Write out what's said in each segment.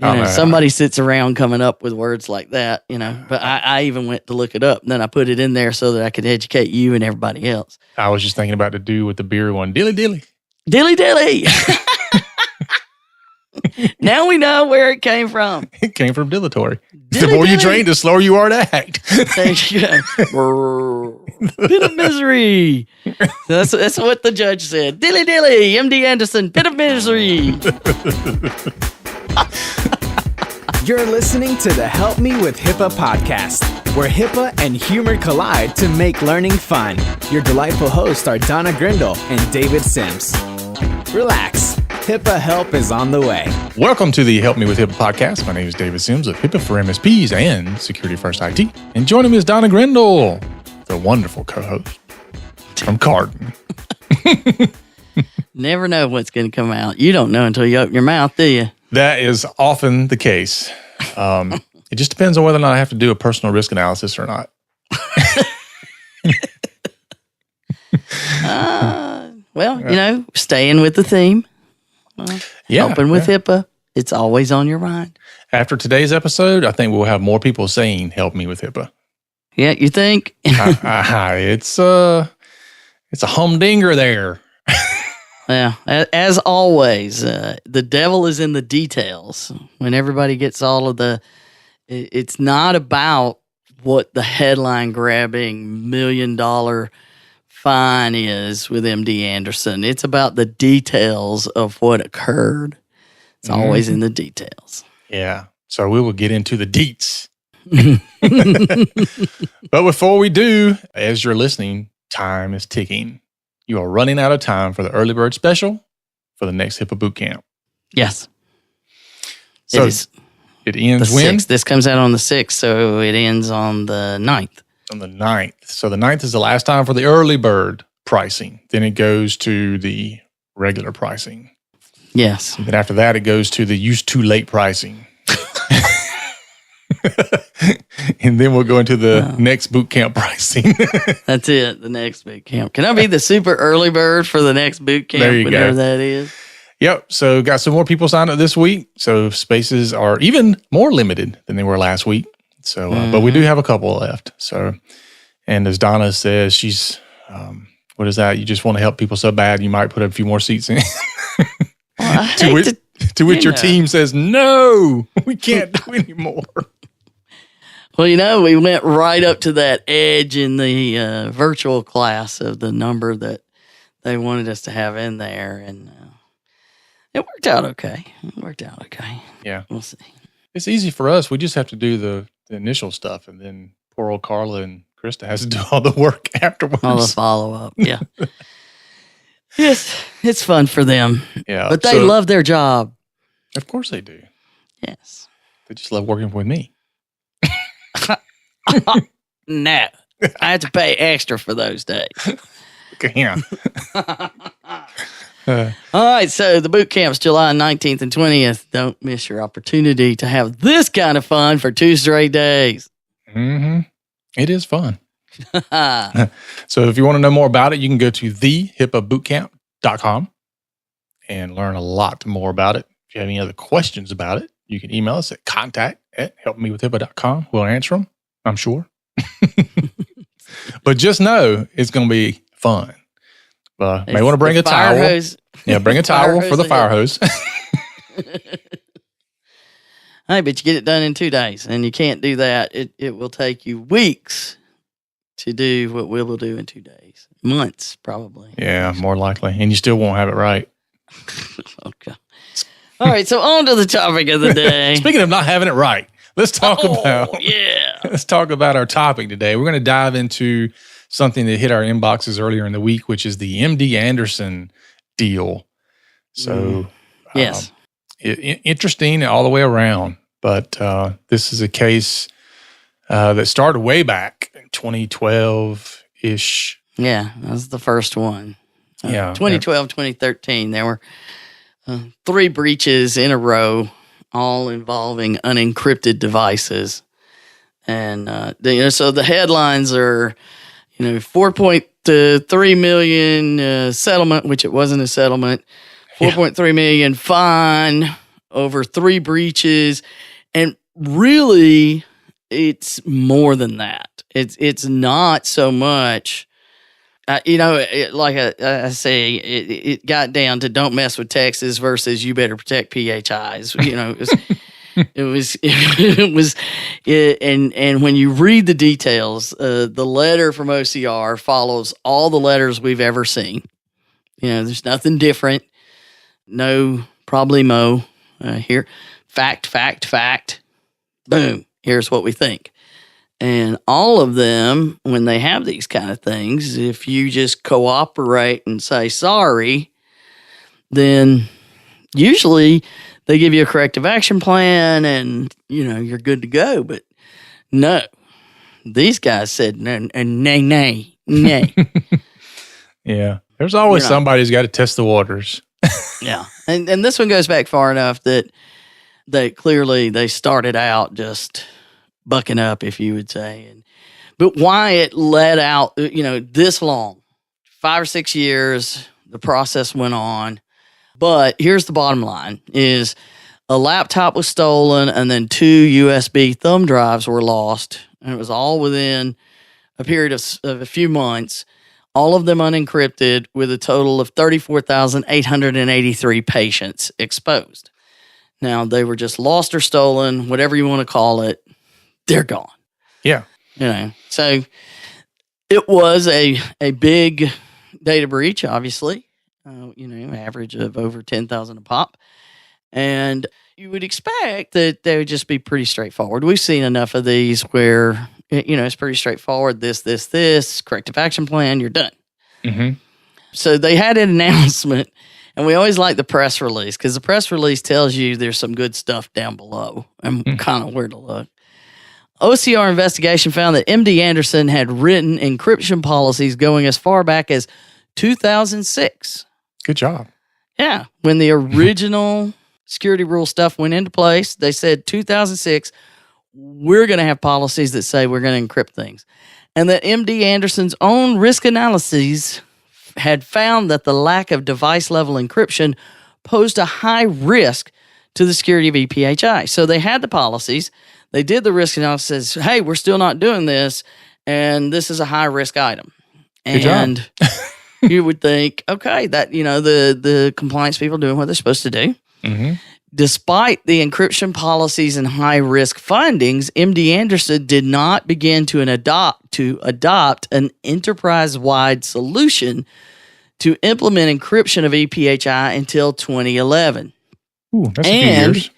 Somebody sits around coming up with words like that, But I even went to look it up, and then I put it in there so that I could educate you and everybody else. I was just thinking about the dude with the beer one. Dilly dilly. Dilly dilly. Now we know where it came from. It came from dilatory. Dilly, the more dilly. you drink, the slower you are to act. There you go. Pit of misery. That's what the judge said. Dilly dilly, MD Anderson, pit of misery. You're listening to the Help Me with HIPAA podcast, where HIPAA and humor collide to make learning fun. Your delightful hosts are Donna Grindle and David Sims. Relax. HIPAA help is on the way. Welcome to the Help Me with HIPAA podcast. My name is David Sims of HIPAA for MSPs and Security First IT. And joining me is Donna Grindle, the wonderful co-host from Carden. Never know what's going to come out. You don't know until you open your mouth, do you? That is often the case. It just depends on whether or not I have to do a personal risk analysis or not. Staying with the theme. Helping with HIPAA. It's always on your mind. After today's episode, I think we'll have more people saying, help me with HIPAA. Yeah, you think? It's a humdinger there. Yeah, as always, the devil is in the details. When everybody gets all of it's not about what the headline grabbing $1 million fine is with MD Anderson. It's about the details of what occurred. It's always in the details. Yeah. So we will get into the deets. But before we do, as you're listening, time is ticking. You are running out of time for the early bird special for the next HIPAA boot camp. Yes. So it ends when? 6th. This comes out on the 6th, so it ends on the 9th. On the 9th. So the 9th is the last time for the early bird pricing. Then it goes to the regular pricing. Yes. And then after that, it goes to the used too late pricing. And then we'll go into the next boot camp pricing. That's it, the next boot camp. Can I be the super early bird for the next boot camp, whenever that is? Yep. So got some more people signed up this week. So spaces are even more limited than they were last week. So, but we do have a couple left. So, and as Donna says, she's, what is that? You just want to help people so bad, you might put a few more seats in. To which your team says, no, we can't do anymore. Well, we went right up to that edge in the virtual class of the number that they wanted us to have in there. And it worked out okay. Yeah. We'll see. It's easy for us. We just have to do the initial stuff. And then poor old Carla and Krista has to do all the work afterwards. All the follow-up, yeah. Yes, it's fun for them. Yeah. But they love their job. Of course they do. Yes. They just love working with me. No. I have to pay extra for those days. Yeah. All right, so the boot camp's July 19th and 20th. Don't miss your opportunity to have this kind of fun for 2 straight days. Mm-hmm. It is fun. So if you want to know more about it, you can go to thehipabootcamp.com and learn a lot more about it. If you have any other questions about it, you can email us at contact@helpmewithhipaa.com. We'll answer them, I'm sure. But just know it's going to be fun. May want to bring a towel. Hose. Yeah, bring a towel for the fire hose. Hey, but you get it done in 2 days, and you can't do that. It will take you weeks to do what we will do in 2 days. Months, probably. Yeah, more likely. And you still won't have it right. Okay. All right, so on to the topic of the day. Speaking of not having it right, let's talk let's talk about our topic today. We're going to dive into something that hit our inboxes earlier in the week, which is the MD Anderson deal. So, yes. Interesting all the way around. But this is a case that started way back in 2012-ish. Yeah, that was the first one. 2012, 2013, there were 3 breaches in a row, all involving unencrypted devices. And so the headlines are, $4.3 million settlement, which it wasn't a settlement, $4.3 million fine, over 3 breaches. And really, it's more than that. It's not so much, I say, it got down to don't mess with Texas versus you better protect PHIs. And when you read the details, the letter from OCR follows all the letters we've ever seen. There's nothing different. No problemo here. Fact. Boom. Here's what we think. And all of them, when they have these kind of things, if you just cooperate and say sorry, then usually they give you a corrective action plan and, you're good to go. But no, these guys said no, nay. Yeah. There's always somebody who's got to test the waters. Yeah. And this one goes back far enough that clearly they started out just bucking up, if you would say. But why it led out, this long, 5 or 6 years, the process went on. But here's the bottom line is a laptop was stolen and then 2 USB thumb drives were lost. And it was all within a period of a few months, all of them unencrypted, with a total of 34,883 patients exposed. Now, they were just lost or stolen, whatever you want to call it. They're gone. Yeah. So it was a big data breach, obviously, average of over 10,000 a pop. And you would expect that they would just be pretty straightforward. We've seen enough of these where, it's pretty straightforward. This, corrective action plan, you're done. Mm-hmm. So they had an announcement, and we always like the press release because the press release tells you there's some good stuff down below and kind of where to look. OCR investigation found that MD Anderson had written encryption policies going as far back as 2006. Good job. Yeah. When the original security rule stuff went into place, they said 2006, we're going to have policies that say we're going to encrypt things. And that MD Anderson's own risk analyses had found that the lack of device-level encryption posed a high risk to the security of EPHI. So they had the policies. They did the risk analysis. Hey, we're still not doing this, and this is a high-risk item. And you would think, okay, that the compliance people doing what they're supposed to do. Mm-hmm. Despite the encryption policies and high-risk findings, MD Anderson did not begin to adopt an enterprise-wide solution to implement encryption of EPHI until 2011. Ooh, that's a few years.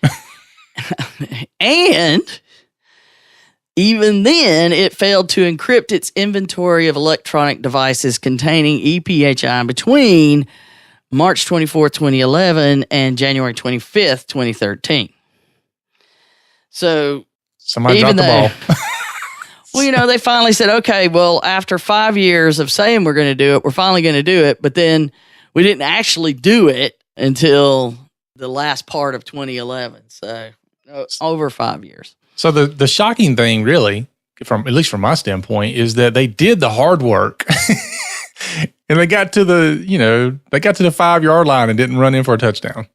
And even then, it failed to encrypt its inventory of electronic devices containing EPHI between March 24, 2011 and January 25th, 2013. So somebody dropped the ball. Well, they finally said, okay, well, after 5 years of saying we're going to do it, we're finally going to do it. But then we didn't actually do it until the last part of 2011. So over 5 years. So the shocking thing, really, at least from my standpoint, is that they did the hard work, and they got to the 5-yard line and didn't run in for a touchdown.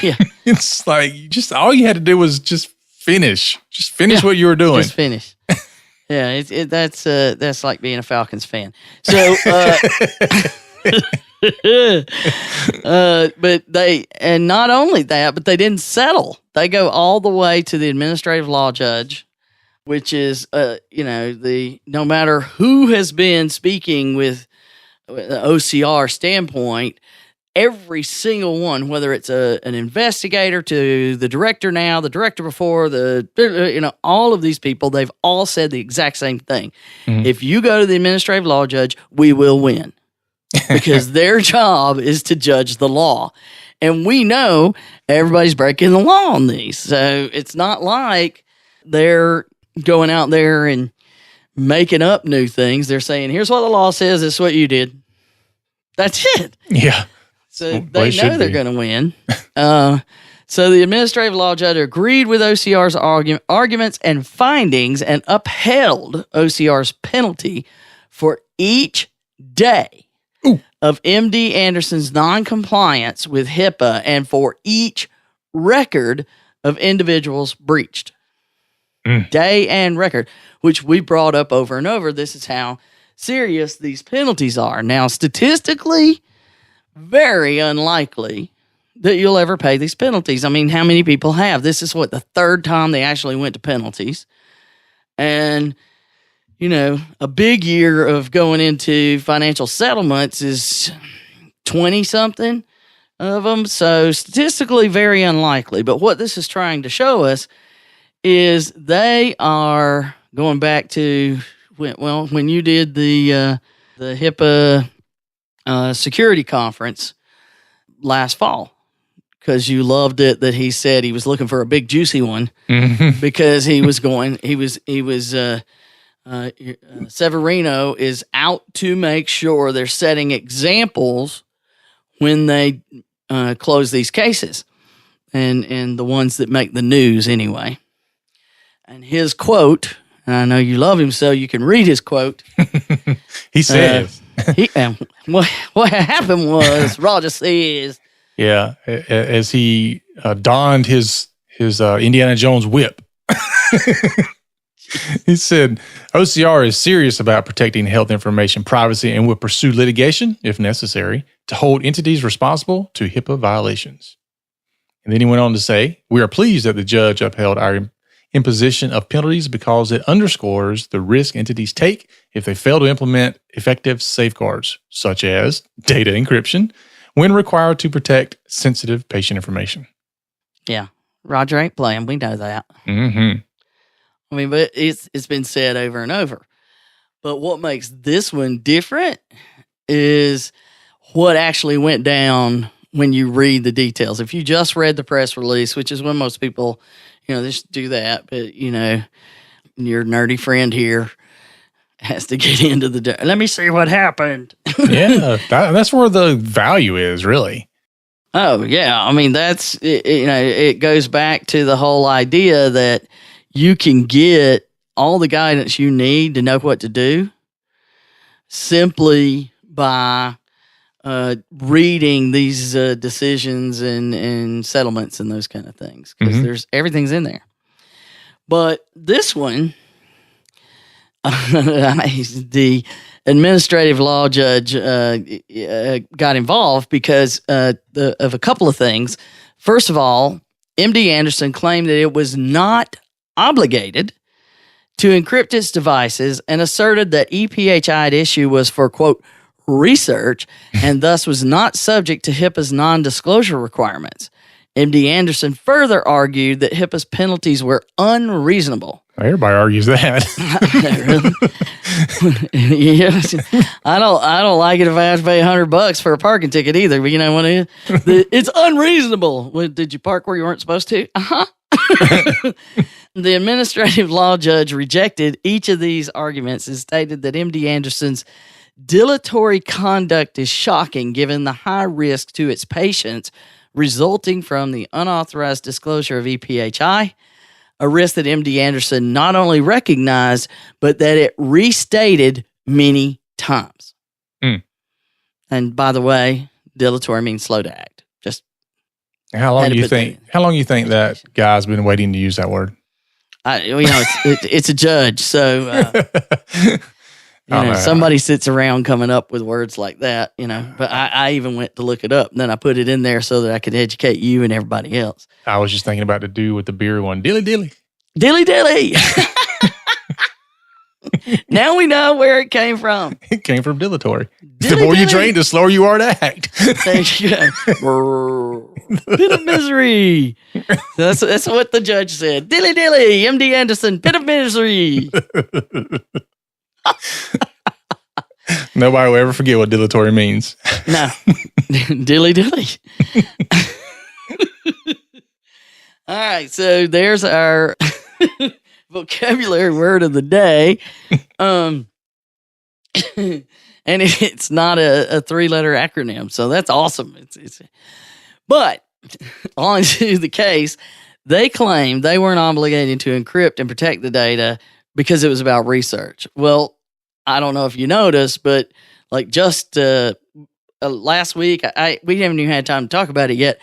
Yeah, it's like all you had to do was just finish what you were doing. Just finish. Yeah, that's like being a Falcons fan. So. But not only that, but they didn't settle. They go all the way to the administrative law judge, which is, no matter who has been speaking with the OCR standpoint, every single one, whether it's an investigator to the director now, the director before, all of these people, they've all said the exact same thing. Mm-hmm. If you go to the administrative law judge, we will win. Because their job is to judge the law. And we know everybody's breaking the law on these. So it's not like they're going out there and making up new things. They're saying, here's what the law says. This is what you did. That's it. Yeah. So they know they're going to win. So the administrative law judge agreed with OCR's arguments and findings and upheld OCR's penalty for each day of MD Anderson's non-compliance with HIPAA and for each record of individuals breached. Day and record, which we brought up over and over. This is how serious these penalties are. Now, statistically, very unlikely that you'll ever pay these penalties. I mean, how many people have? This is the third time they actually went to penalties. And, a big year of going into financial settlements is 20-something of them. So statistically, very unlikely. But what this is trying to show us is they are going back to, when you did the HIPAA security conference last fall, because you loved it that he said he was looking for a big juicy one because Severino is out to make sure they're setting examples when they close these cases and the ones that make the news anyway. And his quote, and I know you love him, so you can read his quote. He says, what happened was, Roger says, yeah, as he donned his Indiana Jones whip, he said, OCR is serious about protecting health information privacy and will pursue litigation, if necessary, to hold entities responsible to HIPAA violations. And then he went on to say, we are pleased that the judge upheld our imposition of penalties because it underscores the risk entities take if they fail to implement effective safeguards, such as data encryption, when required to protect sensitive patient information. Yeah, Roger ain't playing. We know that. Mm-hmm. I mean, but it's been said over and over. But what makes this one different is what actually went down when you read the details. If you just read the press release, which is when most people, they just do that, but, your nerdy friend here has to get into let me see what happened. Yeah, that's where the value is, really. Oh, yeah. I mean, it goes back to the whole idea that you can get all the guidance you need to know what to do simply by reading these decisions and settlements and those kind of things, because everything's in there. But this one, the administrative law judge got involved because of a couple of things. First of all, MD Anderson claimed that it was not obligated to encrypt its devices and asserted that EPHI issue was for, quote, research and thus was not subject to HIPAA's non-disclosure requirements. MD Anderson further argued that HIPAA's penalties were unreasonable. Everybody argues that. Yes. I don't like it if I have to pay $100 for a parking ticket either. But it's unreasonable. Did you park where you weren't supposed to? The administrative law judge rejected each of these arguments and stated that MD Anderson's dilatory conduct is shocking given the high risk to its patients resulting from the unauthorized disclosure of EPHI, a risk that MD Anderson not only recognized, but that it restated many times. And by the way, dilatory means slow to act. Just how long do you think that guy's been waiting to use that word? It's a judge, so somebody sits around coming up with words like that, But I even went to look it up, and then I put it in there so that I could educate you and everybody else. I was just thinking about the dude with the beer one, dilly dilly, dilly dilly. Now we know where it came from. It came from dilatory. The more you drink, the slower you are to act. Thank you. Pit of misery. That's what the judge said. Dilly dilly, MD Anderson, pit of misery. Nobody will ever forget what dilatory means. No. Dilly dilly. All right, so there's our vocabulary word of the day. And it's not a 3-letter acronym, so that's awesome. But on to the case, they claimed they weren't obligated to encrypt and protect the data because it was about research. Well, I don't know if you noticed, but just last week, we haven't even had time to talk about it yet.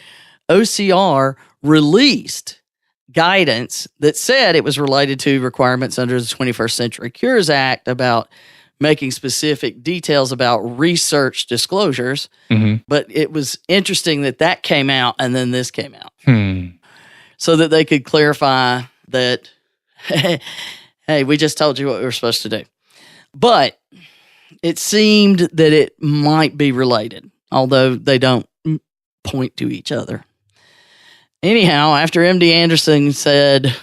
OCR released guidance that said it was related to requirements under the 21st Century Cures Act about making specific details about research disclosures. But it was interesting that came out and then this came out. So that they could clarify that, hey, we just told you what we were supposed to do. But it seemed that it might be related, although they don't point to each other. Anyhow, after MD Anderson said,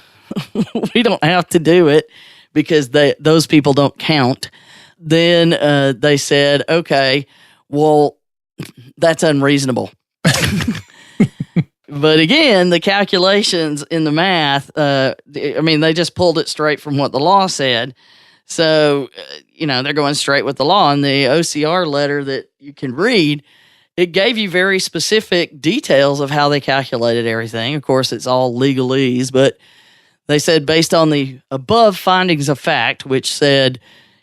we don't have to do it because those people don't count, then they said, okay, well, that's unreasonable. But again, the calculations in the math, they just pulled it straight from what the law said. So, they're going straight with the law. And the OCR letter that you can read, it gave you very specific details of how they calculated everything. Of course, it's all legalese, but they said based on the above findings of fact, which said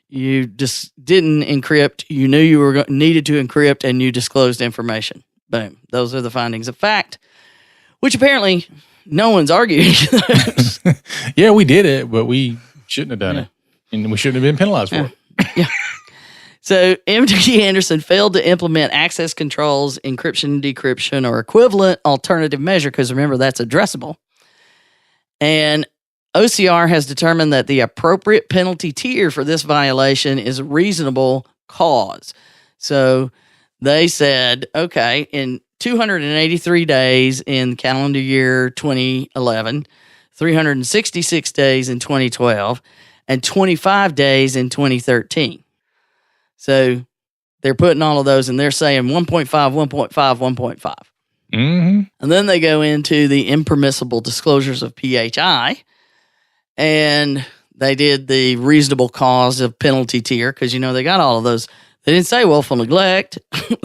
you just didn't encrypt, you knew you were needed to encrypt, and you disclosed information. Boom. Those are the findings of fact, which apparently no one's arguing. Yeah, we did it, but we shouldn't have done it. And we shouldn't have been penalized for it. Yeah. So MD Anderson failed to implement access controls, encryption, decryption, or equivalent alternative measure, because remember, that's addressable. And OCR has determined that the appropriate penalty tier for this violation is reasonable cause. So they said, okay, in 283 days in calendar year 2011, 366 days in 2012, and 25 days in 2013. So they're putting all of those and they're saying 1.5, 1.5, 1.5. And then they go into the impermissible disclosures of PHI, and they did the reasonable cause of penalty tier because, they got all of those. They didn't say willful neglect.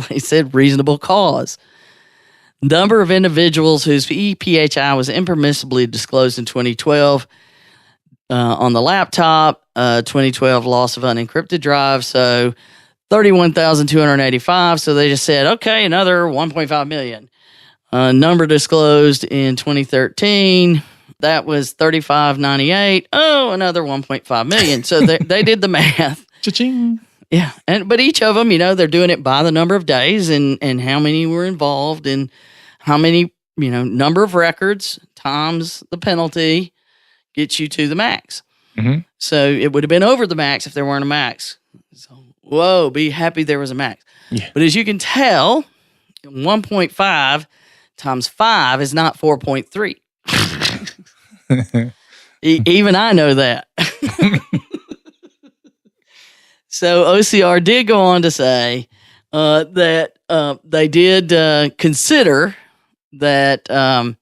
They said reasonable cause. Number of individuals whose PHI was impermissibly disclosed in 2012 on the laptop, 2012 loss of unencrypted drive, so 31,285. So they just said, okay, another 1.5 million. Number disclosed in 2013, that was 3598. Oh, another 1.5 million. So they did the math. Cha-ching. Yeah, but each of them, they're doing it by the number of days and how many were involved and how many, number of records times the penalty gets you to the max. So it would have been over the max if there weren't a max. So, whoa, be happy there was a max. Yeah. But as you can tell, 1.5 times 5 is not 4.3. Even I know that. So OCR did go on to say that they did consider that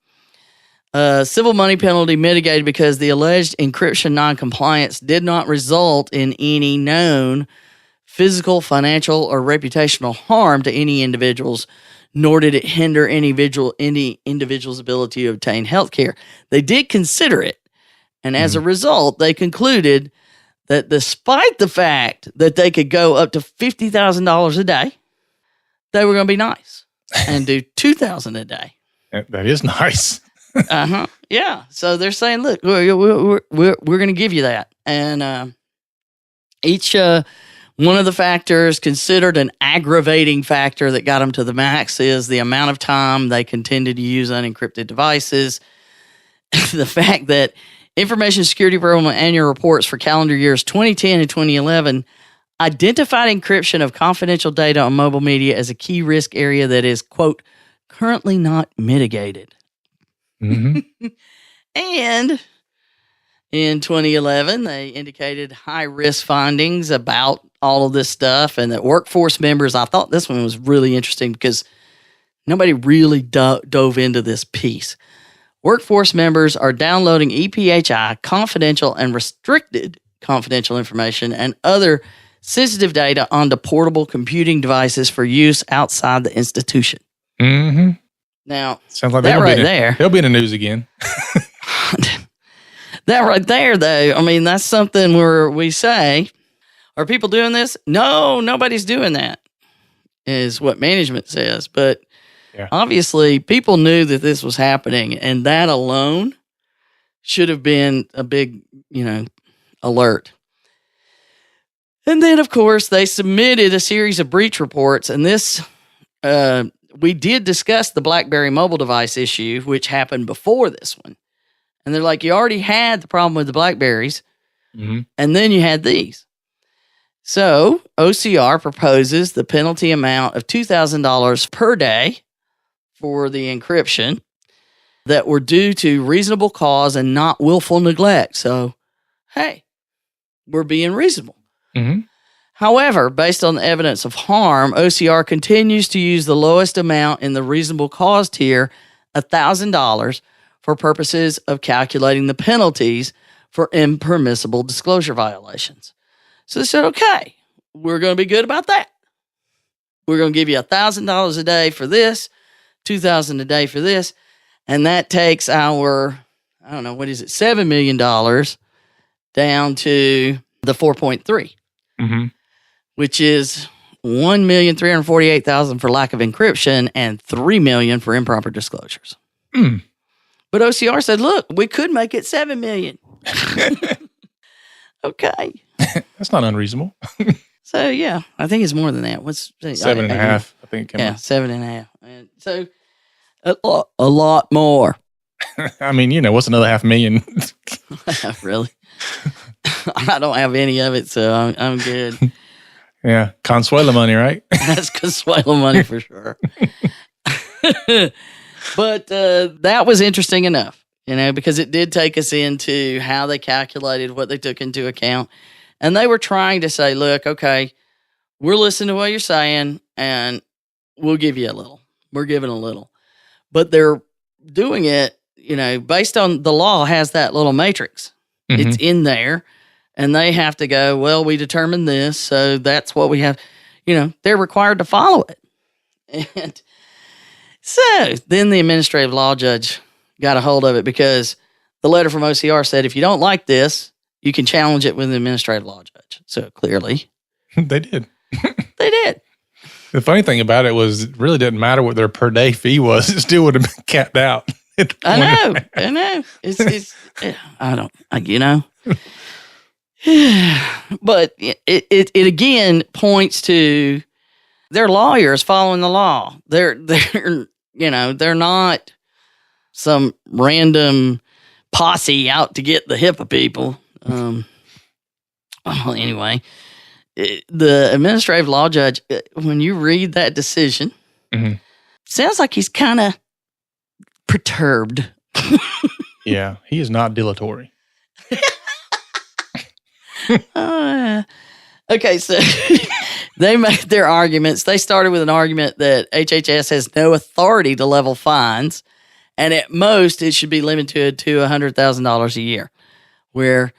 civil money penalty mitigated because the alleged encryption noncompliance did not result in any known physical, financial, or reputational harm to any individuals, nor did it hinder any individual's ability to obtain health care. They did consider it, and as a result, they concluded that despite the fact that they could go up to $50,000 a day, they were going to be nice and do $2,000 a day. That is nice. Yeah. So they're saying, look, we're going to give you that. And each one of the factors considered an aggravating factor that got them to the max is the amount of time they continued to use unencrypted devices. The fact that Information Security Program annual reports for calendar years 2010 and 2011 identified encryption of confidential data on mobile media as a key risk area that is, quote, currently not mitigated. And in 2011, they indicated high-risk findings about all of this stuff and that workforce members, I thought this one was really interesting because nobody really dove into this piece. Workforce members are downloading EPHI, confidential and restricted confidential information, and other sensitive data onto portable computing devices for use outside the institution. Now, sounds like that right there. They'll be in the news again. That right there, though, that's something where we say, are people doing this? No, nobody's doing that, is what management says. But Yeah. Obviously, people knew that this was happening, and that alone should have been a big, alert. And then, of course, they submitted a series of breach reports, and this, we did discuss the BlackBerry mobile device issue, which happened before this one. And they're like, you already had the problem with the BlackBerries, and then you had these. So OCR proposes the penalty amount of $2,000 per day for the encryption that were due to reasonable cause and not willful neglect. So, hey, we're being reasonable. However, based on the evidence of harm, OCR continues to use the lowest amount in the reasonable cause tier, $1,000, for purposes of calculating the penalties for impermissible disclosure violations. So they said, okay, we're going to be good about that. We're going to give you $1,000 a day for this, $2,000 a day for this, and that takes our, $7 million down to the 4.3. Which is $1,348,000 for lack of encryption and $3 million for improper disclosures. But OCR said, "Look, we could make it $7 million." Okay, that's not unreasonable. So yeah, I think it's more than that. What's 7.5? I think. Yeah, 7.5. And so a lot more. I mean, what's another $500,000? Really? I don't have any of it, so I'm good. Yeah, Consuelo money, right? That's Consuelo money for sure. But that was interesting enough, because it did take us into how they calculated what they took into account. And they were trying to say, look, okay, we're listening to what you're saying, and we'll give you a little. We're giving a little. But they're doing it, based on the law has that little matrix. It's in there. And they have to go, well, we determined this, so that's what we have. They're required to follow it. And so then the administrative law judge got a hold of it because the letter from OCR said, if you don't like this, you can challenge it with the administrative law judge. So clearly. They did. They did. The funny thing about it was it really didn't matter what their per day fee was. It still would have been capped out. I know. It's I don't, but it again points to their lawyers following the law. They're not some random posse out to get the HIPAA people. Anyway, the administrative law judge, when you read that decision, sounds like he's kind of perturbed. Yeah, he is not dilatory. Okay, so they made their arguments. They started with an argument that HHS has no authority to level fines, and at most it should be limited to $100,000 a year. Where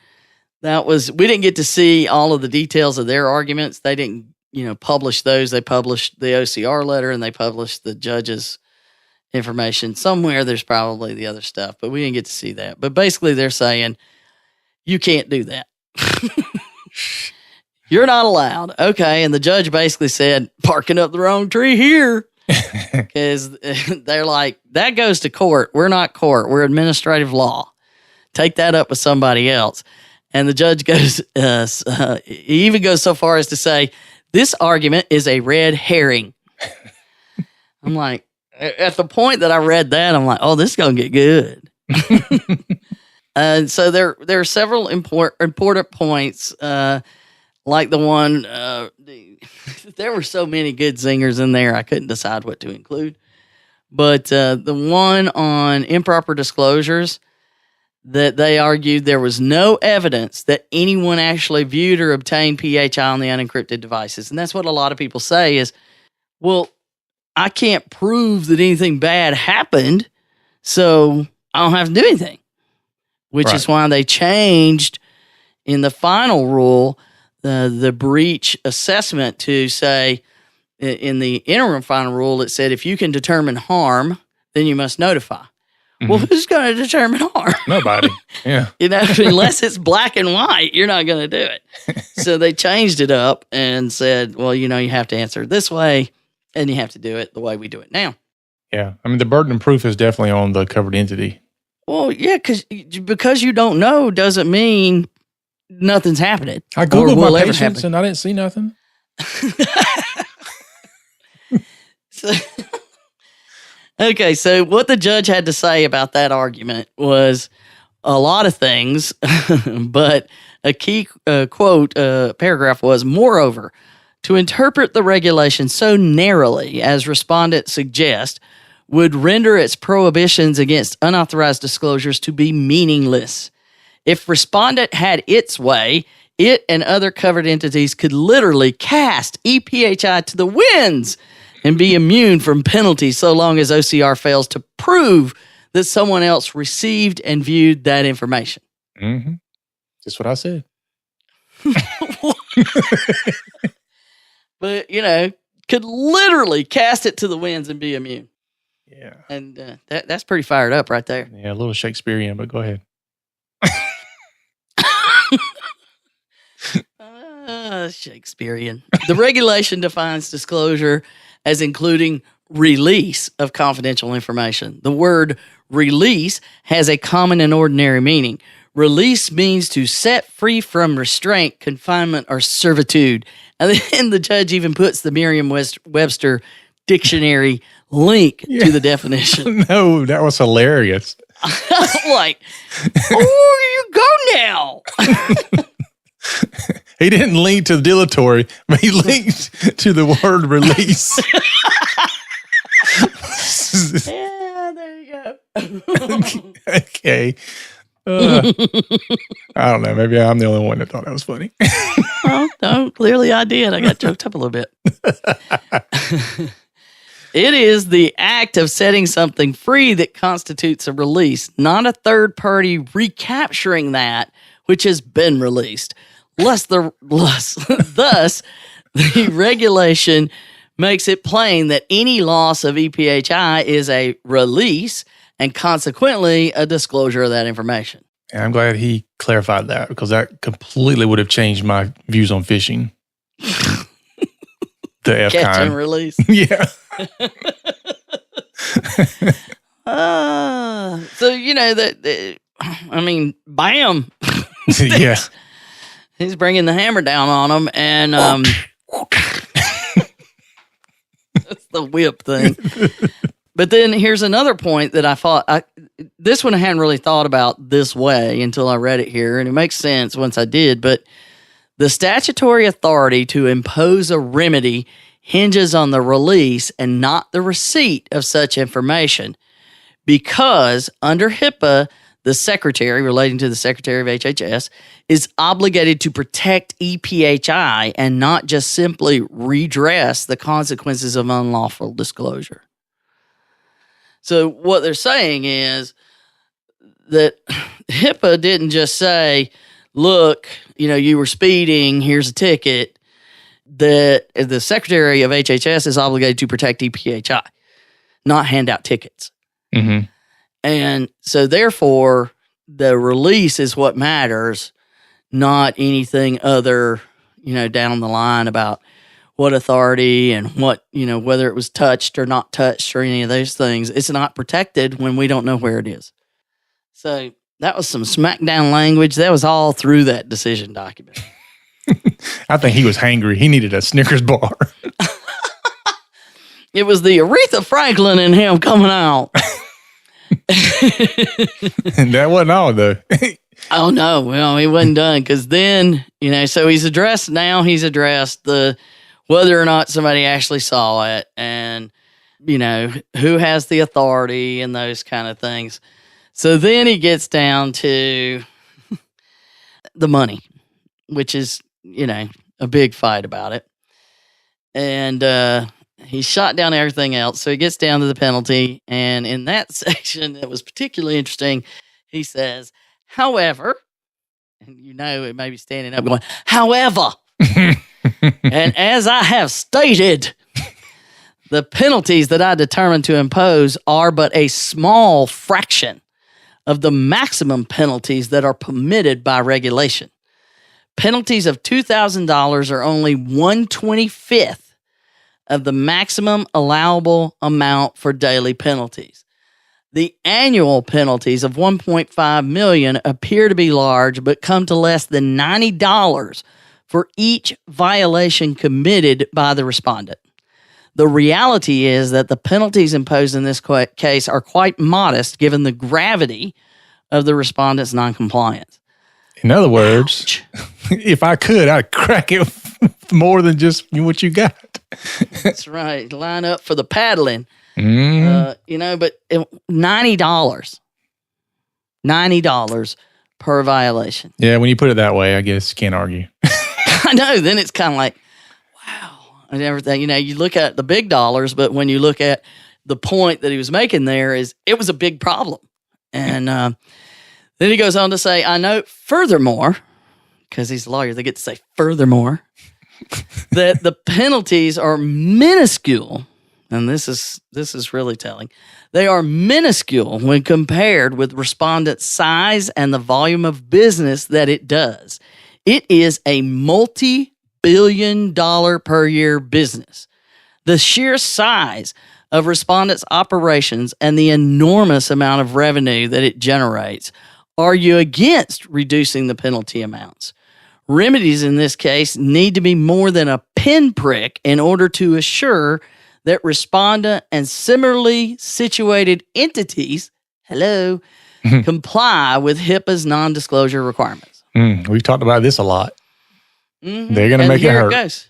that was, we didn't get to see all of the details of their arguments. They didn't, publish those. They published the OCR letter and they published the judge's information. Somewhere there's probably the other stuff, but we didn't get to see that. But basically they're saying, you can't do that. You're not allowed. Okay. And the judge basically said, barking up the wrong tree here. Because they're like, that goes to court. We're not court. We're administrative law. Take that up with somebody else. And the judge goes, he even goes so far as to say, this argument is a red herring. I'm like, at the point that I read that, I'm like, oh, this is going to get good. And so there are several important points, like the one, there were so many good zingers in there, I couldn't decide what to include. But the one on improper disclosures, that they argued there was no evidence that anyone actually viewed or obtained PHI on the unencrypted devices. And that's what a lot of people say is, well, I can't prove that anything bad happened, so I don't have to do anything. Which is why they changed in the final rule the breach assessment to say, in the interim final rule, it said if you can determine harm, then you must notify. Mm-hmm. Well, who's going to determine harm? Nobody. Yeah. Unless it's black and white, you're not going to do it. So they changed it up and said, well, you have to answer it this way, and you have to do it the way we do it now. Yeah. I mean, the burden of proof is definitely on the covered entity. Well, yeah, because you don't know doesn't mean nothing's happening. I Googled my patients and I didn't see nothing. Okay, so what the judge had to say about that argument was a lot of things, but a key quote paragraph was, moreover, to interpret the regulation so narrowly as respondents suggest would render its prohibitions against unauthorized disclosures to be meaningless. If respondent had its way, it and other covered entities could literally cast EPHI to the winds and be immune from penalties so long as OCR fails to prove that someone else received and viewed that information. Mm-hmm. That's what I said. But, could literally cast it to the winds and be immune. Yeah. And that's pretty fired up right there. Yeah, a little Shakespearean, but go ahead. Shakespearean. The regulation defines disclosure as including release of confidential information. The word release has a common and ordinary meaning. Release means to set free from restraint, confinement, or servitude. And then the judge even puts the Merriam-Webster dictionary link to the definition. No, that was hilarious. Like, oh, you go now. He didn't link to the dilatory, but he linked to the word release. Yeah, there you go. Okay. I don't know. Maybe I'm the only one that thought that was funny. Well, no, clearly I did. I got choked up a little bit. It is the act of setting something free that constitutes a release, not a third party recapturing that which has been released. Thus, the regulation makes it plain that any loss of EPHI is a release and consequently a disclosure of that information. And I'm glad he clarified that because that completely would have changed my views on fishing. The F Catch kind. and release. Yeah. Bam. Yeah. He's bringing the hammer down on him, and that's the whip thing. But then here's another point that I thought, this one I hadn't really thought about this way until I read it here, and it makes sense once I did, but the statutory authority to impose a remedy hinges on the release and not the receipt of such information, because under HIPAA, the secretary, relating to the secretary of HHS, is obligated to protect EPHI and not just simply redress the consequences of unlawful disclosure. So what they're saying is that HIPAA didn't just say, look, you were speeding, here's a ticket. The secretary of HHS is obligated to protect EPHI, not hand out tickets. Mm-hmm. And so therefore, the release is what matters, not anything other, down the line about what authority and what, whether it was touched or not touched or any of those things. It's not protected when we don't know where it is. So that was some smackdown language. That was all through that decision document. I think he was hangry. He needed a Snickers bar. It was the Aretha Franklin in him coming out. And that wasn't all, though. Oh, no. Well, he wasn't done because then, so he's addressed the whether or not somebody actually saw it and, who has the authority and those kind of things. So then he gets down to the money, which is, a big fight about it. And he shot down everything else. So he gets down to the penalty. And in that section that was particularly interesting, he says, however, and it may be standing up going, however, and as I have stated, the penalties that I determined to impose are but a small fraction of the maximum penalties that are permitted by regulation. Penalties of $2,000 are only 1/25 of the maximum allowable amount for daily penalties. The annual penalties of $1.5 million appear to be large, but come to less than $90 for each violation committed by the respondent. The reality is that the penalties imposed in this case are quite modest given the gravity of the respondent's noncompliance. In other words, if I could, I'd crack it more than just what you got. That's right. Line up for the paddling. Mm. But $90. $90 per violation. Yeah, when you put it that way, I guess you can't argue. I know. Then it's kind of like, wow. And everything. You look at the big dollars, but when you look at the point that he was making there is it was a big problem. And then he goes on to say, I note furthermore, because he's a lawyer, they get to say furthermore, that the penalties are minuscule. And this is really telling. They are minuscule when compared with respondent's size and the volume of business that it does. It is a multi-billion-dollar per year business. The sheer size of respondent's operations and the enormous amount of revenue that it generates argue against reducing the penalty amounts. Remedies in this case need to be more than a pinprick in order to assure that respondent and similarly situated entities, comply with HIPAA's non-disclosure requirements. We've talked about this a lot. Mm-hmm. They're going to make it hurt. Here it goes.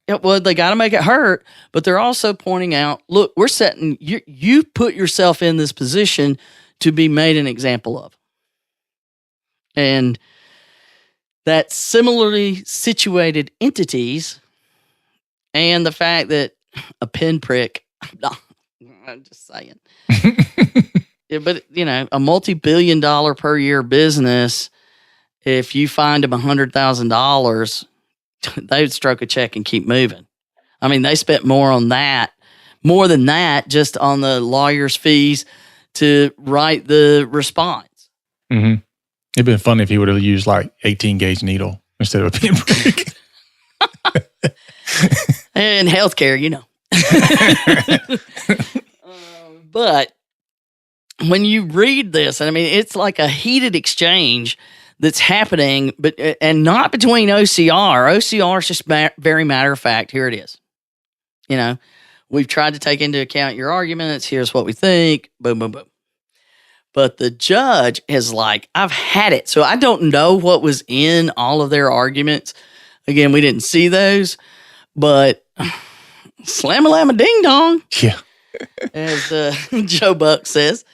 Yeah, well, they got to make it hurt, but they're also pointing out, look, we're setting, you put yourself in this position to be made an example of. And that similarly situated entities and the fact that a pinprick, I'm just saying. Yeah, but, a multi-billion-dollar per year business, if you find them $100,000, they would stroke a check and keep moving. I mean, they spent more than that, just on the lawyer's fees to write the response. Mm-hmm. It'd been funny if he would have used like 18-gauge needle instead of a pinprick. In healthcare, But when you read this, I mean, it's like a heated exchange that's happening, and not between OCR. OCR is just very matter of fact. Here it is. We've tried to take into account your arguments. Here's what we think. Boom, boom, boom. But the judge is like, I've had it. So I don't know what was in all of their arguments. Again, we didn't see those, but slam-a-lam-a-ding-dong. Yeah. As Joe Buck says.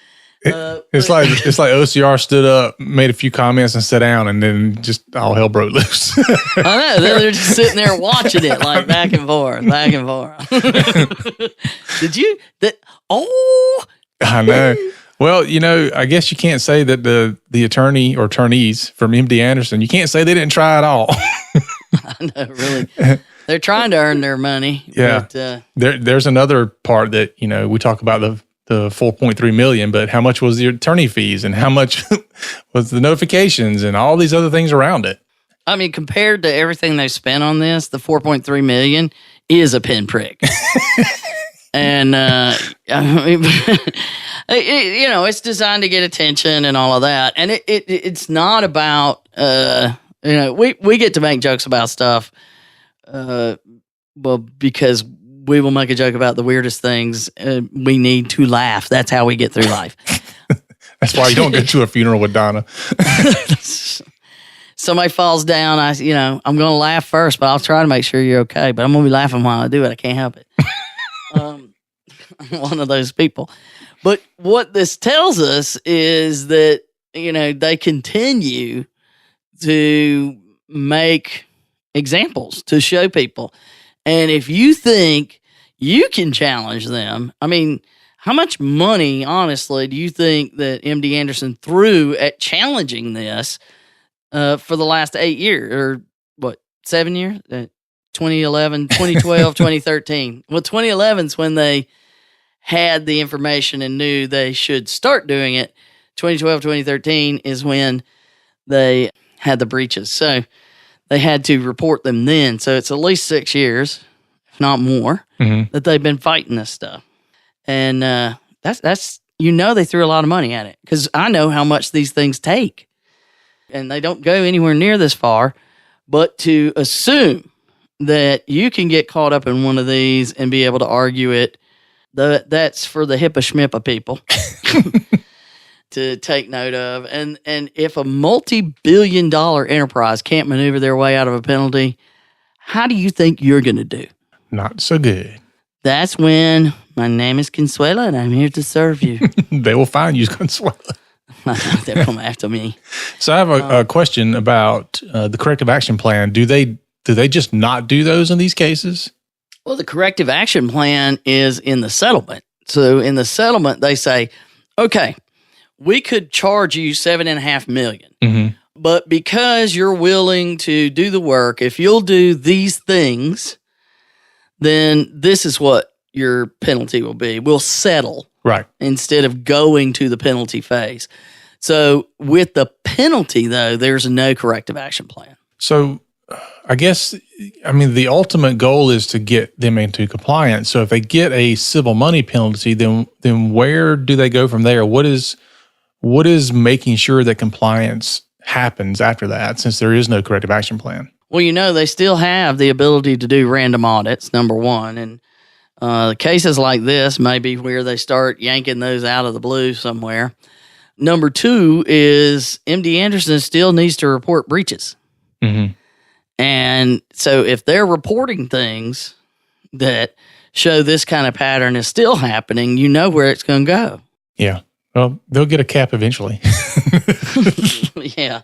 It's like OCR stood up, made a few comments, and sat down, and then just all hell broke loose. I know. They're just sitting there watching it, like back and forth, back and forth. Did you? I know. Well, I guess you can't say that the attorney or attorneys from MD Anderson, you can't say they didn't try at all. I know, really. They're trying to earn their money. Yeah. But, there's another part that, we talk about the 4.3 million, but how much was the attorney fees and how much was the notifications and all these other things around it? I mean, compared to everything they spent on this, the 4.3 million is a pinprick. And, it's designed to get attention and all of that. And it's not about, we get to make jokes about stuff, because we will make a joke about the weirdest things. We need to laugh. That's how we get through life. That's why you don't go to a funeral with Donna. Somebody falls down, I'm going to laugh first, but I'll try to make sure you're okay. But I'm going to be laughing while I do it. I can't help it. I'm one of those people. But what this tells us is that, they continue to make examples to show people. And if you think you can challenge them, I mean, how much money, honestly, do you think that MD Anderson threw at challenging this for the last 8 years or 7 years? 2011, 2012, 2013. Well, 2011 is when they had the information and knew they should start doing it. 2012, 2013 is when they had the breaches. So they had to report them then. So it's at least 6 years, if not more, Mhm. that they've been fighting this stuff. And that's they threw a lot of money at it, because I know how much these things take. And they don't go anywhere near this far. But to assume that you can get caught up in one of these and be able to argue it, that's for the HIPAA schmippa people to take note of. And if a multi-billion-dollar enterprise can't maneuver their way out of a penalty, how do you think you're going to do? Not so good. That's when my name is Consuela and I'm here to serve you. They will find you, Consuela. They'll come after me. So I have a question about the corrective action plan. Do they just not do those in these cases? Well, the corrective action plan is in the settlement. So in the settlement, they say, okay, we could charge you $7.5 million, Mm-hmm. but because you're willing to do the work, if you'll do these things, then this is what your penalty will be. We'll settle. Right. Instead of going to the penalty phase. So with the penalty, though, there's no corrective action plan. So I guess, the ultimate goal is to get them into compliance. So if they get a civil money penalty, then where do they go from there? What is making sure that compliance happens after that, since there is no corrective action plan? Well, they still have the ability to do random audits, number one. And cases like this may be where they start yanking those out of the blue somewhere. Number two is MD Anderson still needs to report breaches. Mm-hmm. And so if they're reporting things that show this kind of pattern is still happening, you know where it's going to go. Yeah. Well, they'll get a cap eventually. Yeah.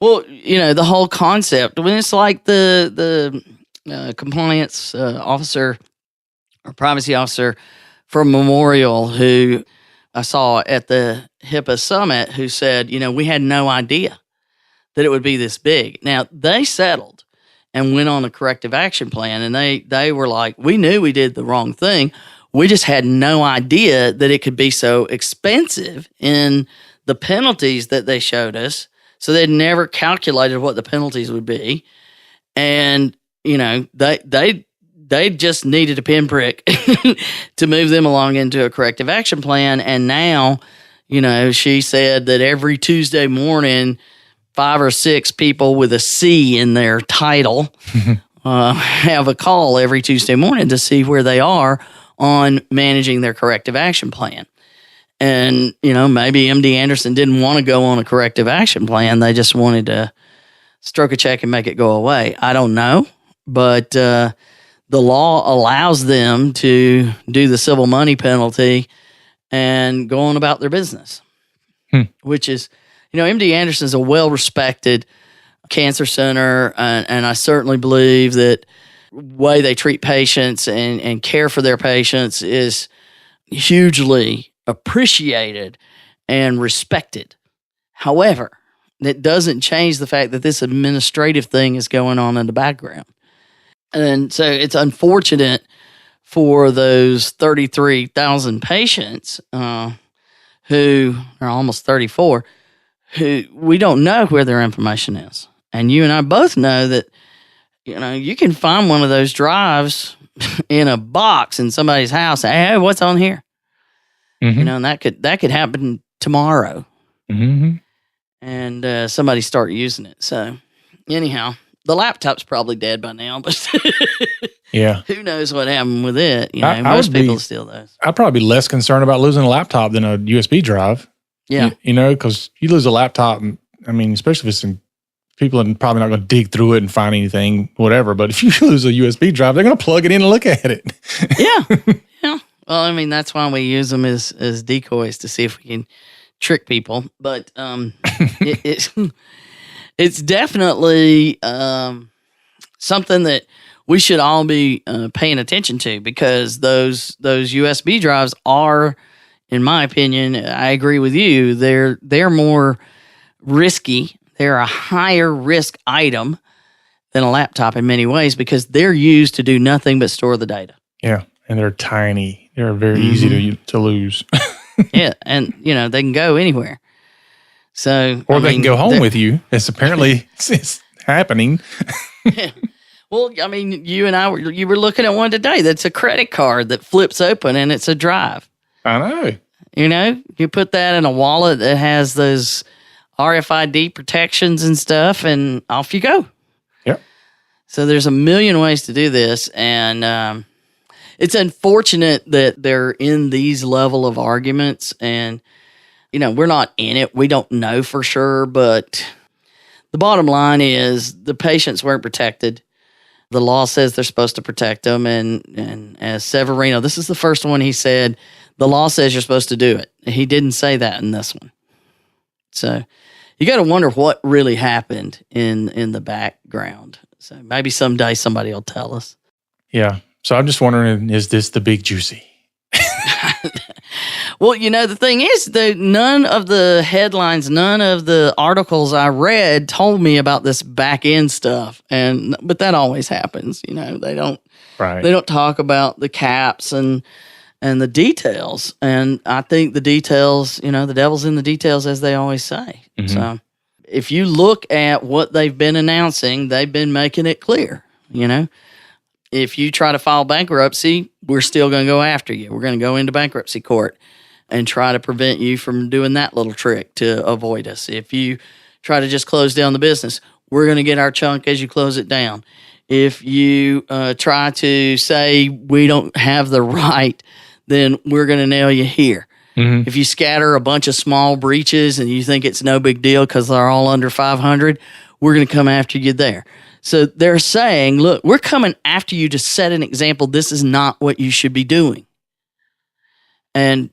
Well, the whole concept, when it's like the compliance officer or privacy officer from Memorial who I saw at the HIPAA summit who said, we had no idea that it would be this big. Now, they settled and went on a corrective action plan, and they were like, we knew we did the wrong thing. We just had no idea that it could be so expensive in the penalties that they showed us. So they'd never calculated what the penalties would be. And, they just needed a pinprick to move them along into a corrective action plan. And now, she said that every Tuesday morning, 5 or 6 people with a C in their title have a call every Tuesday morning to see where they are on managing their corrective action plan. And, maybe MD Anderson didn't want to go on a corrective action plan. They just wanted to stroke a check and make it go away. I don't know. But the law allows them to do the civil money penalty and go on about their business, which is, MD Anderson is a well-respected cancer center, and I certainly believe that way they treat patients and care for their patients is hugely appreciated and respected. However, that doesn't change the fact that this administrative thing is going on in the background. And so it's unfortunate for those 33,000 patients who are almost 34, who we don't know where their information is. And you and I both know that, you can find one of those drives in a box in somebody's house. Hey, what's on here? Mm-hmm. And that could happen tomorrow. Mm-hmm. And somebody start using it. So anyhow, the laptop's probably dead by now, but yeah, who knows what happened with it? Most people steal those. I'd probably be less concerned about losing a laptop than a USB drive. Yeah. Because you lose a laptop, especially if it's people are probably not going to dig through it and find anything, whatever. But if you lose a USB drive, they're going to plug it in and look at it. Yeah. Yeah. Well, that's why we use them as decoys to see if we can trick people. But it's definitely something that we should all be paying attention to, because those USB drives are, in my opinion, I agree with you, they're more risky. They're a higher risk item than a laptop in many ways, because they're used to do nothing but store the data. Yeah, and they're tiny. They're very easy to lose. Yeah, and they can go anywhere. So or they can go home with you. It's apparently it's happening. Yeah. Well, I mean, you were looking at one today. That's a credit card that flips open and it's a drive. I know. You put that in a wallet that has those RFID protections and stuff, and off you go. Yep. So there's a million ways to do this, and it's unfortunate that they're in these level of arguments, and we're not in it. We don't know for sure, but the bottom line is the patients weren't protected. The law says they're supposed to protect them, and as Severino, this is the first one he said, the law says you're supposed to do it. He didn't say that in this one. So you got to wonder what really happened in the background. So maybe someday somebody will tell us. Yeah. So I'm just wondering, is this the big juicy? Well, the thing is, none of the headlines, none of the articles I read told me about this back end stuff, but that always happens. They don't talk about the caps and the details, and I think the details, the devil's in the details, as they always say. Mm-hmm. So, if you look at what they've been announcing, they've been making it clear. If you try to file bankruptcy, we're still going to go after you. We're going to go into bankruptcy court and try to prevent you from doing that little trick to avoid us. If you try to just close down the business, we're going to get our chunk as you close it down. If you try to say we don't have the right, then we're going to nail you here. Mm-hmm. If you scatter a bunch of small breaches and you think it's no big deal because they're all under 500, we're going to come after you there. So they're saying, look, we're coming after you to set an example. This is not what you should be doing. And,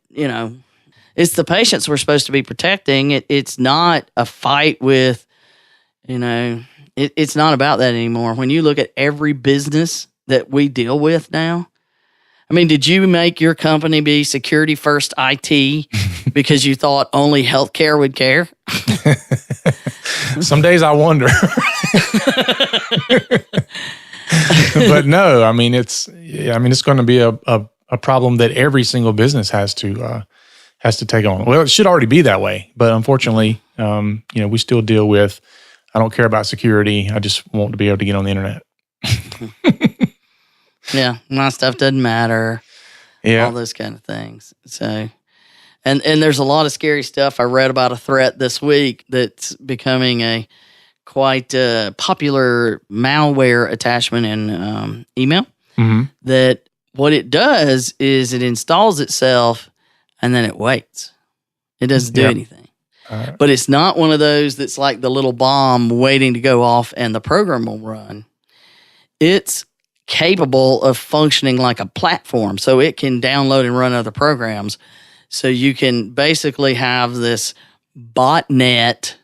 it's the patients we're supposed to be protecting. It's not a fight with, it's not about that anymore. When you look at every business that we deal with now, I mean, did you make your company be security first IT because you thought only healthcare would care? Some days I wonder. But no, I mean, it's going to be a problem that every single business has to take on. Well, it should already be that way, but unfortunately, we still deal with, I don't care about security. I just want to be able to get on the internet. Yeah, my stuff doesn't matter. Yeah, all those kind of things. So, and there's a lot of scary stuff. I read about a threat this week that's becoming a quite popular malware attachment in email. Mm-hmm. That what it does is it installs itself and then it waits. It doesn't do anything. Right. But it's not one of those that's like the little bomb waiting to go off and the program will run. It's capable of functioning like a platform, so it can download and run other programs. So you can basically have this botnet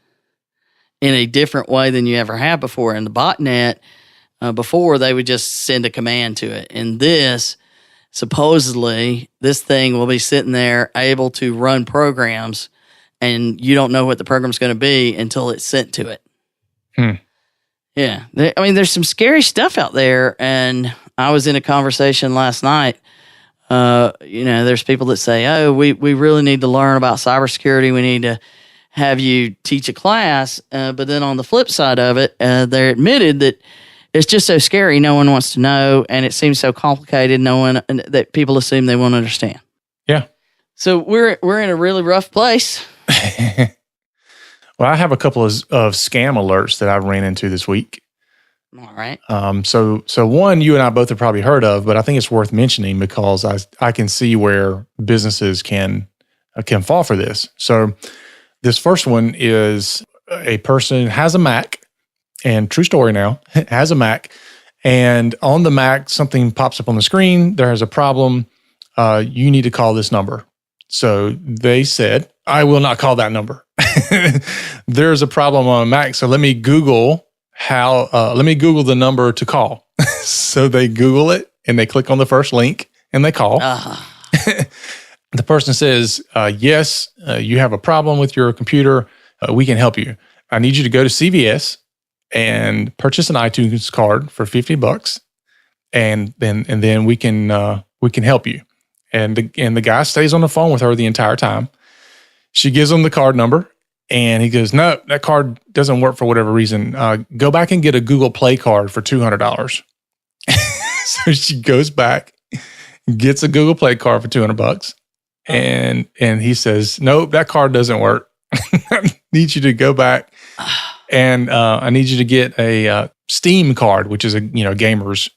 in a different way than you ever have before. And the botnet, before they would just send a command to it. And supposedly, this thing will be sitting there able to run programs, and you don't know what the program's going to be until it's sent to it. Yeah. There's some scary stuff out there, and I was in a conversation last night. There's people that say, oh, we really need to learn about cybersecurity. We need to have you teach a class. But then on the flip side of it, they admitted that it's just so scary. No one wants to know, and it seems so complicated. That people assume they won't understand. Yeah. So we're in a really rough place. Well, I have a couple of scam alerts that I ran into this week. All right. So one you and I both have probably heard of, but I think it's worth mentioning because I can see where businesses can fall for this. So this first one is a person has a Mac, and true story now, has a Mac, and on the Mac something pops up on the screen. There is a problem. You need to call this number. So they said, I will not call that number. There's a problem on a Mac, so let me Google the number to call. So they Google it and they click on the first link and they call. The person says, yes, you have a problem with your computer. We can help you. I need you to go to CVS and purchase an iTunes card for $50, and then we can help you. And the guy stays on the phone with her the entire time. She gives him the card number, And he goes, no, that card doesn't work for whatever reason. Go back and get a Google Play card for $200. So she goes back, gets a Google Play card for $200. And he says, nope, that card doesn't work. I need you to go back and I need you to get a Steam card, which is a gamer's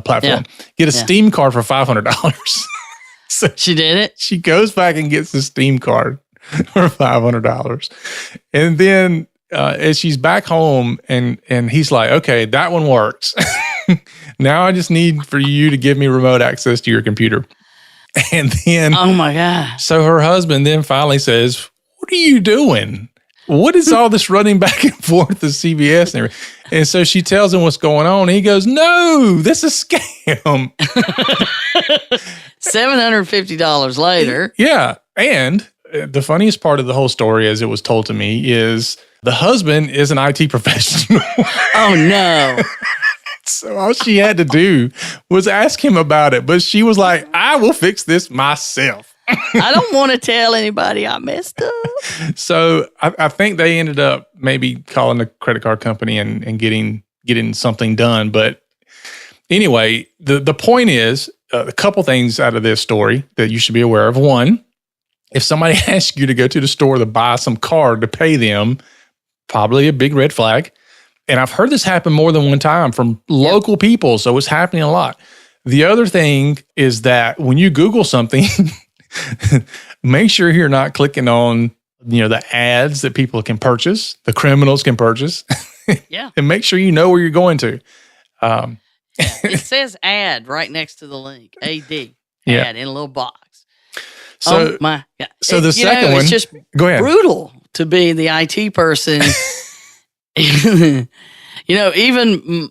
platform. Get a Steam card for $500. So she did it. She goes back and gets the Steam card for $500. And then as she's back home and he's like, okay, that one works. Now I just need for you to give me remote access to your computer. And then, oh my God. So her husband then finally says, what are you doing? What is all this running back and forth to CVS and everything? And so she tells him what's going on. And he goes, no, this is a scam. $750 later. Yeah. And the funniest part of the whole story, as it was told to me, is the husband is an IT professional. Oh, no. So all she had to do was ask him about it. But she was like, I will fix this myself. I don't want to tell anybody I messed up. So I think they ended up maybe calling the credit card company and getting something done. But anyway, the point is a couple things out of this story that you should be aware of. One, if somebody asks you to go to the store to buy some card to pay them, probably a big red flag. And I've heard this happen more than one time from local people, so it's happening a lot. The other thing is that when you Google something, make sure you're not clicking on, the ads that people can purchase, the criminals can purchase. Yeah. And make sure you know where you're going to. It says ad right next to the link. AD. Yeah. Ad in a little box. So, oh my God. So the second one, it's just go ahead. Brutal to be the IT person. Even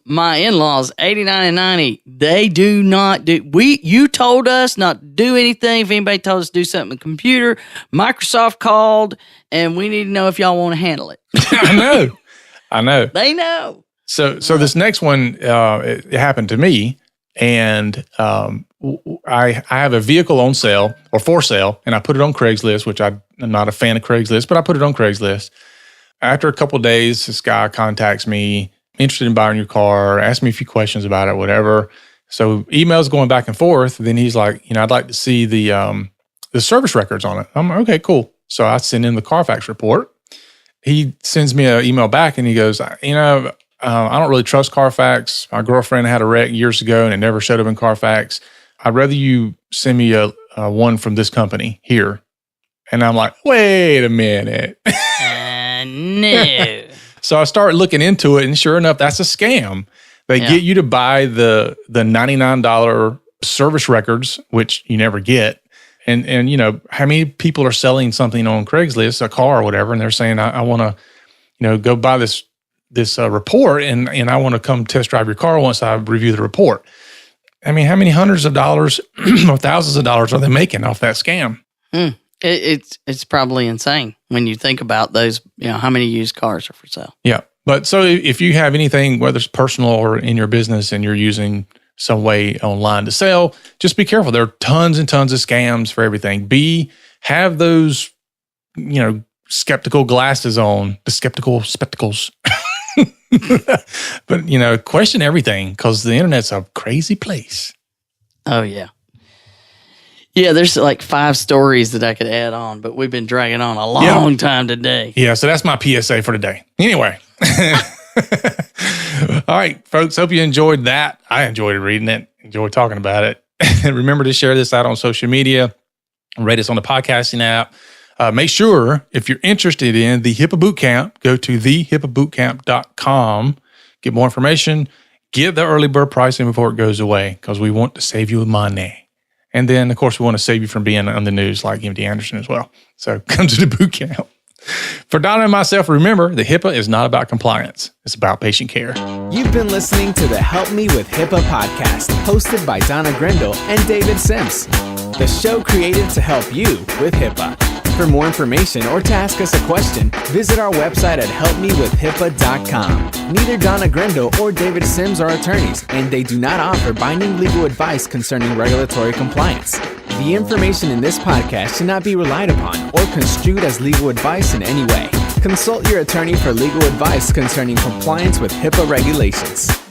my in-laws, 89 and 90, they do not do, you told us not to do anything. If anybody told us to do something on the computer, Microsoft called and we need to know if y'all want to handle it. I know. They know. So this next one, it happened to me, and I have a vehicle on sale or for sale, and I put it on Craigslist, which I'm not a fan of Craigslist, but I put it on Craigslist. After a couple of days, this guy contacts me, interested in buying your car, asked me a few questions about it, whatever. So emails going back and forth. Then he's like, I'd like to see the service records on it. I'm like, okay, cool. So I send in the Carfax report. He sends me an email back and he goes, I don't really trust Carfax. My girlfriend had a wreck years ago and it never showed up in Carfax. I'd rather you send me a one from this company here. And I'm like, wait a minute. No. So I started looking into it, and sure enough, that's a scam. They get you to buy the $99 service records, which you never get. And how many people are selling something on Craigslist, a car or whatever, and they're saying, I want to, go buy this report, and I want to come test drive your car once I review the report. I mean, how many hundreds of dollars or thousands of dollars are they making off that scam? It's probably insane when you think about those, how many used cars are for sale. Yeah. But so if you have anything, whether it's personal or in your business, and you're using some way online to sell, just be careful. There are tons and tons of scams for everything. Have those, skeptical glasses on, the skeptical spectacles. But, question everything, because the internet's a crazy place. Oh, yeah. Yeah, there's like 5 stories that I could add on, but we've been dragging on a long time today. Yeah, so that's my PSA for today. Anyway. All right, folks, hope you enjoyed that. I enjoyed reading it, enjoyed talking about it. Remember to share this out on social media, rate us on the podcasting app. Make sure, if you're interested in the HIPAA Bootcamp, go to thehipaabootcamp.com, get more information, get the early bird pricing before it goes away, because we want to save you money. And then, of course, we want to save you from being on the news like MD Anderson as well. So come to the boot camp. For Donna and myself, remember, the HIPAA is not about compliance. It's about patient care. You've been listening to the Help Me with HIPAA podcast, hosted by Donna Grindle and David Sims. The show created to help you with HIPAA. For more information or to ask us a question, visit our website at helpmewithhipaa.com. Neither Donna Grindle or David Sims are attorneys, and they do not offer binding legal advice concerning regulatory compliance. The information in this podcast should not be relied upon or construed as legal advice in any way. Consult your attorney for legal advice concerning compliance with HIPAA regulations.